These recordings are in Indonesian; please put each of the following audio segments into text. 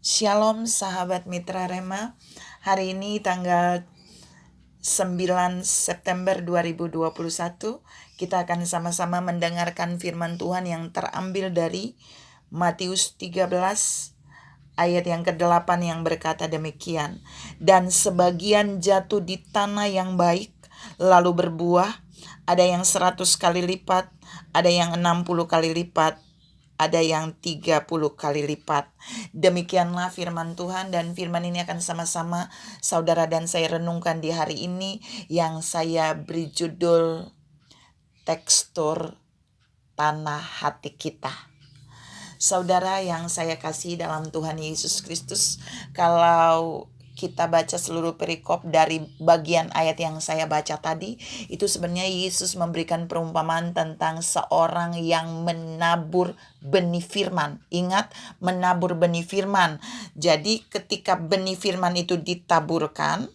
Shalom sahabat Mitra Rema. Hari ini tanggal 9 September 2021 kita akan sama-sama mendengarkan firman Tuhan yang terambil dari Matius 13 ayat yang ke-8 yang berkata demikian. Dan sebagian jatuh di tanah yang baik lalu berbuah, ada yang 100 kali lipat, ada yang 60 kali lipat, ada yang 30 kali lipat. Demikianlah firman Tuhan, dan firman ini akan sama-sama saudara dan saya renungkan di hari ini yang saya beri judul tekstur tanah hati kita. Saudara yang saya kasih dalam Tuhan Yesus Kristus, kalau kita baca seluruh perikop dari bagian ayat yang saya baca tadi, itu sebenarnya Yesus memberikan perumpamaan tentang seorang yang menabur benih firman. Ingat, menabur benih firman. Jadi ketika benih firman itu ditaburkan,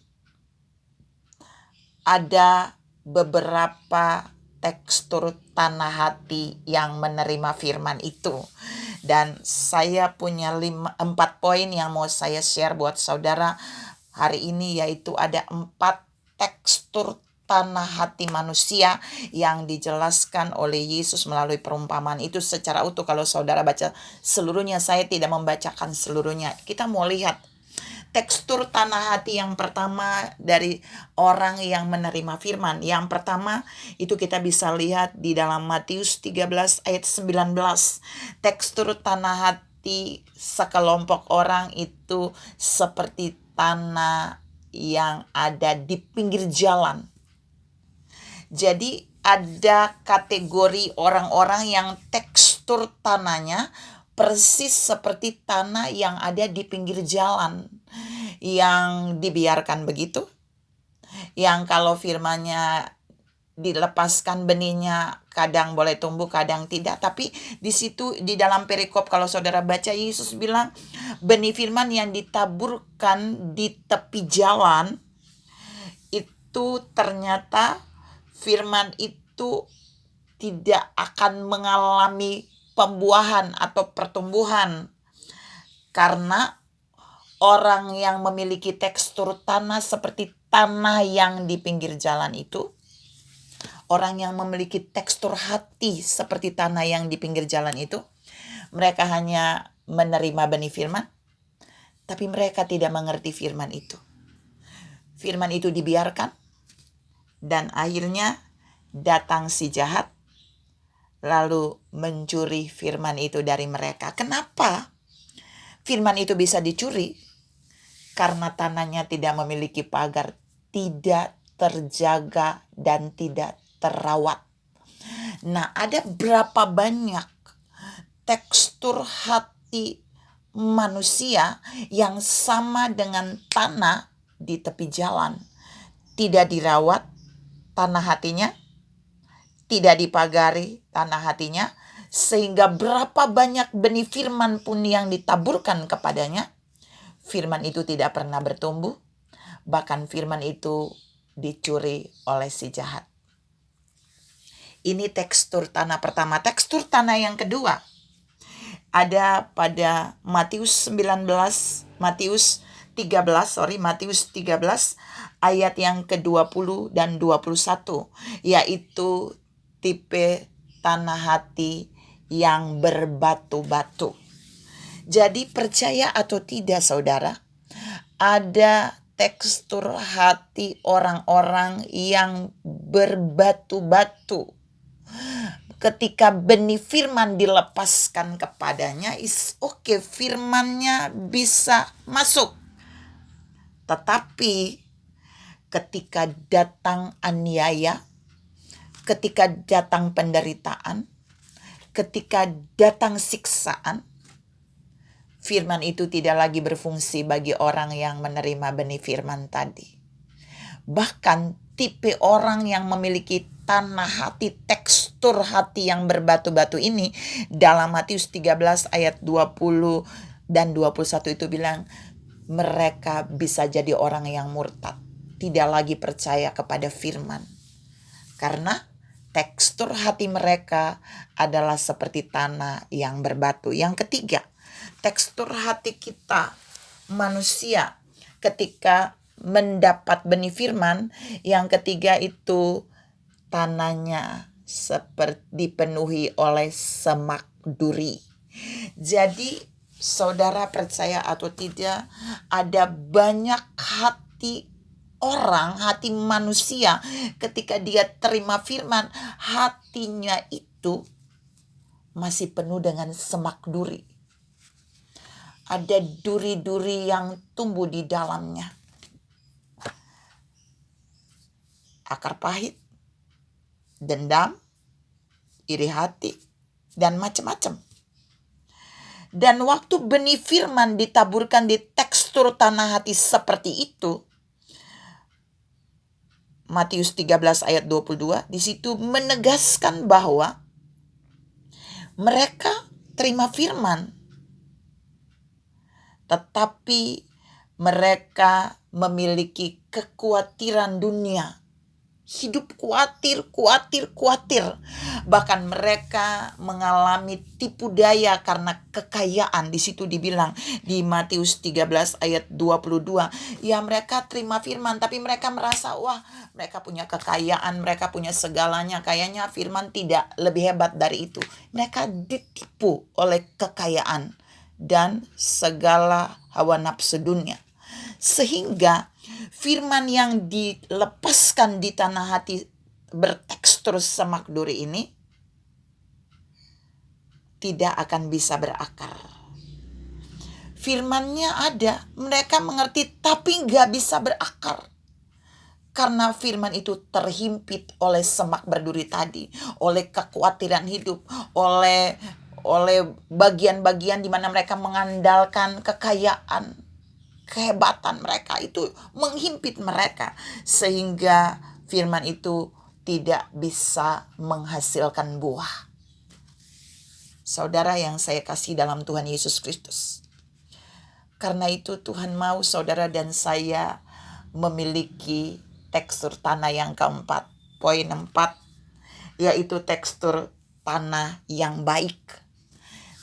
ada beberapa tekstur tanah hati yang menerima firman itu. Dan saya punya 4 poin yang mau saya share buat saudara hari ini, yaitu ada 4 tekstur tanah hati manusia yang dijelaskan oleh Yesus melalui perumpamaan itu secara utuh. Kalau saudara baca seluruhnya, saya tidak membacakan seluruhnya. Kita mau lihat tekstur tanah hati yang pertama dari orang yang menerima firman. Yang pertama itu kita bisa lihat di dalam Matius 13 ayat 19. Tekstur tanah hati sekelompok orang itu seperti tanah yang ada di pinggir jalan. Jadi ada kategori orang-orang yang tekstur tanahnya persis seperti tanah yang ada di pinggir jalan, yang dibiarkan begitu, yang kalau firmannya dilepaskan benihnya kadang boleh tumbuh kadang tidak. Tapi di situ di dalam perikop kalau saudara baca, Yesus bilang benih firman yang ditaburkan di tepi jalan itu ternyata firman itu tidak akan mengalami pembuahan atau pertumbuhan, karena orang yang memiliki tekstur tanah seperti tanah yang di pinggir jalan itu, orang yang memiliki tekstur hati seperti tanah yang di pinggir jalan itu, mereka hanya menerima benih firman, tapi mereka tidak mengerti firman itu. Firman itu dibiarkan, dan akhirnya datang si jahat lalu mencuri firman itu dari mereka. Kenapa firman itu bisa dicuri? Karena tanahnya tidak memiliki pagar, tidak terjaga dan tidak terawat. Nah, ada berapa banyak tekstur hati manusia yang sama dengan tanah di tepi jalan. Tidak dirawat tanah hatinya, tidak dipagari tanah hatinya, sehingga berapa banyak benih firman pun yang ditaburkan kepadanya, firman itu tidak pernah bertumbuh, bahkan firman itu dicuri oleh si jahat. Ini tekstur tanah pertama. Tekstur tanah yang kedua ada pada Matius 13 ayat yang ke-20 dan 21, yaitu tipe tanah hati yang berbatu-batu. Jadi percaya atau tidak saudara, ada tekstur hati orang-orang yang berbatu-batu. Ketika benih firman dilepaskan kepadanya, firmannya bisa masuk. Tetapi ketika datang aniaya, ketika datang penderitaan, ketika datang siksaan, firman itu tidak lagi berfungsi bagi orang yang menerima benih firman tadi. Bahkan tipe orang yang memiliki tanah hati, tekstur hati yang berbatu-batu ini, dalam Matius 13 ayat 20 dan 21 itu bilang, mereka bisa jadi orang yang murtad, tidak lagi percaya kepada firman. Karena tekstur hati mereka adalah seperti tanah yang berbatu. Yang ketiga, tekstur hati kita manusia ketika mendapat benih firman. Yang ketiga itu tanahnya seperti dipenuhi oleh semak duri. Jadi saudara percaya atau tidak, ada banyak hati orang, hati manusia ketika dia terima firman, hatinya itu masih penuh dengan semak duri. Ada duri-duri yang tumbuh di dalamnya. Akar pahit, dendam, iri hati, dan macam-macam. Dan waktu benih firman ditaburkan di tekstur tanah hati seperti itu, Matius 13 ayat 22, di situ menegaskan bahwa mereka terima firman, tetapi mereka memiliki kekhawatiran dunia. Hidup khawatir. Bahkan mereka mengalami tipu daya karena kekayaan. Di situ dibilang di Matius 13 ayat 22. Ya, mereka terima firman tapi mereka merasa wah, mereka punya kekayaan, mereka punya segalanya. Kayaknya firman tidak lebih hebat dari itu. Mereka ditipu oleh kekayaan dan segala hawa nafsu dunia. Sehingga firman yang dilepaskan di tanah hati bertekstur semak duri ini tidak akan bisa berakar. Firmannya ada, mereka mengerti tapi gak bisa berakar. Karena firman itu terhimpit oleh semak berduri tadi, oleh kekhawatiran hidup, oleh bagian-bagian di mana mereka mengandalkan kekayaan, kehebatan mereka itu menghimpit mereka sehingga firman itu tidak bisa menghasilkan buah. Saudara yang saya kasih dalam Tuhan Yesus Kristus, karena itu Tuhan mau saudara dan saya memiliki tekstur tanah yang keempat, poin 4, yaitu tekstur tanah yang baik.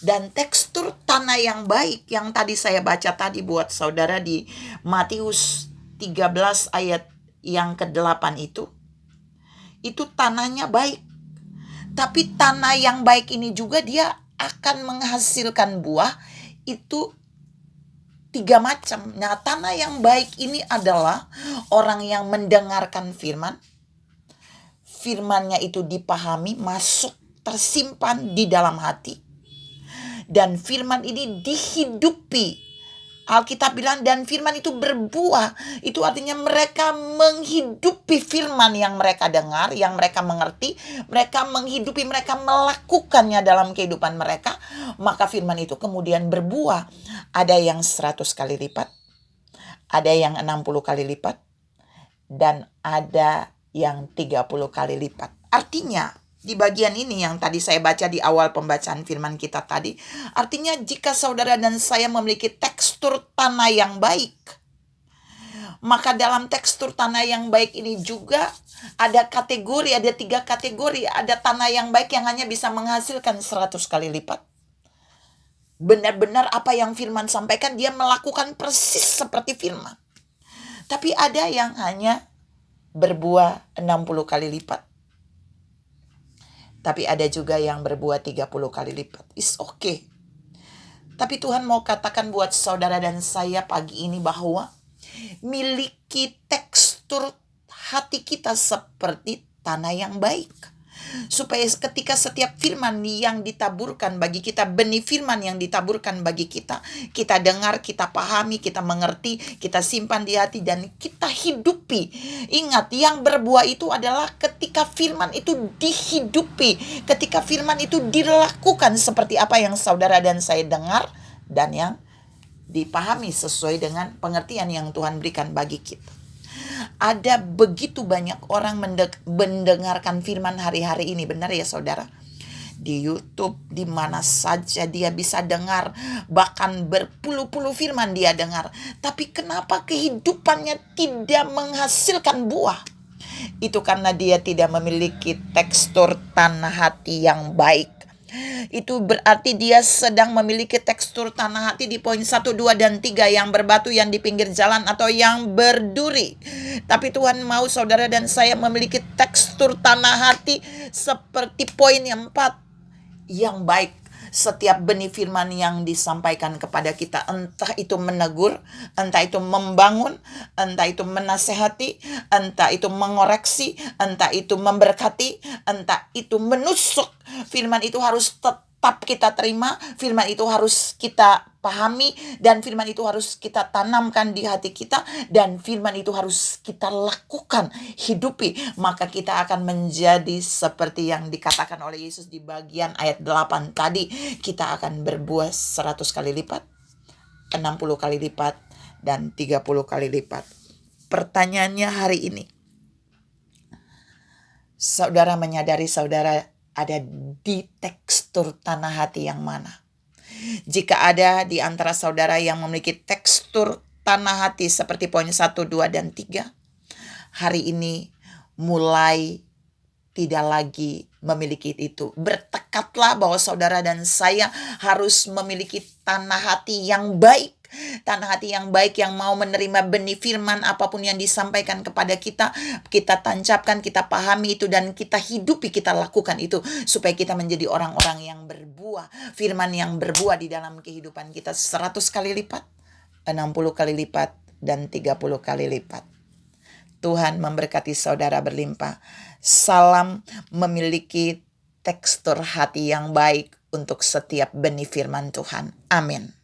Dan tekstur tanah yang baik yang tadi saya baca tadi buat saudara di Matius 13 ayat yang ke-8 itu tanahnya baik. Tapi tanah yang baik ini juga dia akan menghasilkan buah itu 3 macam. Nah, tanah yang baik ini adalah orang yang mendengarkan firman. Firmannya itu dipahami, masuk, tersimpan di dalam hati. Dan firman ini dihidupi. Alkitab bilang dan firman itu berbuah. Itu artinya mereka menghidupi firman yang mereka dengar, yang mereka mengerti. Mereka menghidupi, mereka melakukannya dalam kehidupan mereka. Maka firman itu kemudian berbuah. Ada yang 100 kali lipat, ada yang 60 kali lipat, dan ada yang 30 kali lipat. Artinya di bagian ini yang tadi saya baca di awal pembacaan firman kita tadi, artinya jika saudara dan saya memiliki tekstur tanah yang baik, maka dalam tekstur tanah yang baik ini juga ada kategori, ada 3 kategori. Ada tanah yang baik yang hanya bisa menghasilkan 100 kali lipat. Benar-benar apa yang firman sampaikan, dia melakukan persis seperti firman. Tapi ada yang hanya berbuah 60 kali lipat. Tapi ada juga yang berbuah 30 kali lipat. It's okay. Tapi Tuhan mau katakan buat saudara dan saya pagi ini bahwa miliki tekstur hati kita seperti tanah yang baik. Supaya ketika setiap firman yang ditaburkan bagi kita, benih firman yang ditaburkan bagi kita, kita dengar, kita pahami, kita mengerti, kita simpan di hati dan kita hidupi. Ingat, yang berbuah itu adalah ketika firman itu dihidupi, ketika firman itu dilakukan seperti apa yang saudara dan saya dengar dan yang dipahami sesuai dengan pengertian yang Tuhan berikan bagi kita. Ada begitu banyak orang mendengarkan firman hari-hari ini, benar ya saudara? Di YouTube, di mana saja dia bisa dengar, bahkan berpuluh-puluh firman dia dengar. Tapi kenapa kehidupannya tidak menghasilkan buah? Itu karena dia tidak memiliki tekstur tanah hati yang baik. Itu berarti dia sedang memiliki tekstur tanah hati di poin 1, 2, dan 3 yang berbatu, yang di pinggir jalan, atau yang berduri. Tapi Tuhan mau saudara dan saya memiliki tekstur tanah hati seperti poin yang 4, yang baik. Setiap benih firman yang disampaikan kepada kita, entah itu menegur, entah itu membangun, entah itu menasehati, entah itu mengoreksi, entah itu memberkati, entah itu menusuk, firman itu harus tetap kita terima, firman itu harus kita pahami, dan firman itu harus kita tanamkan di hati kita, dan firman itu harus kita lakukan, hidupi. Maka kita akan menjadi seperti yang dikatakan oleh Yesus di bagian ayat 8 tadi. Kita akan berbuah 100 kali lipat, 60 kali lipat, dan 30 kali lipat. Pertanyaannya hari ini, saudara menyadari saudara ada di tekstur tanah hati yang mana? Jika ada di antara saudara yang memiliki tekstur tanah hati seperti poin 1, 2, dan 3, hari ini mulai tidak lagi memiliki itu. Bertekadlah bahwa saudara dan saya harus memiliki tanah hati yang baik. Tanah hati yang baik yang mau menerima benih firman apapun yang disampaikan kepada kita. Kita tancapkan, kita pahami itu, dan kita hidupi, kita lakukan itu. Supaya kita menjadi orang-orang yang berbuah. Firman yang berbuah di dalam kehidupan kita 100 kali lipat, 60 kali lipat, dan 30 kali lipat. Tuhan memberkati saudara berlimpah. Salam memiliki tekstur hati yang baik untuk setiap benih firman Tuhan. Amin.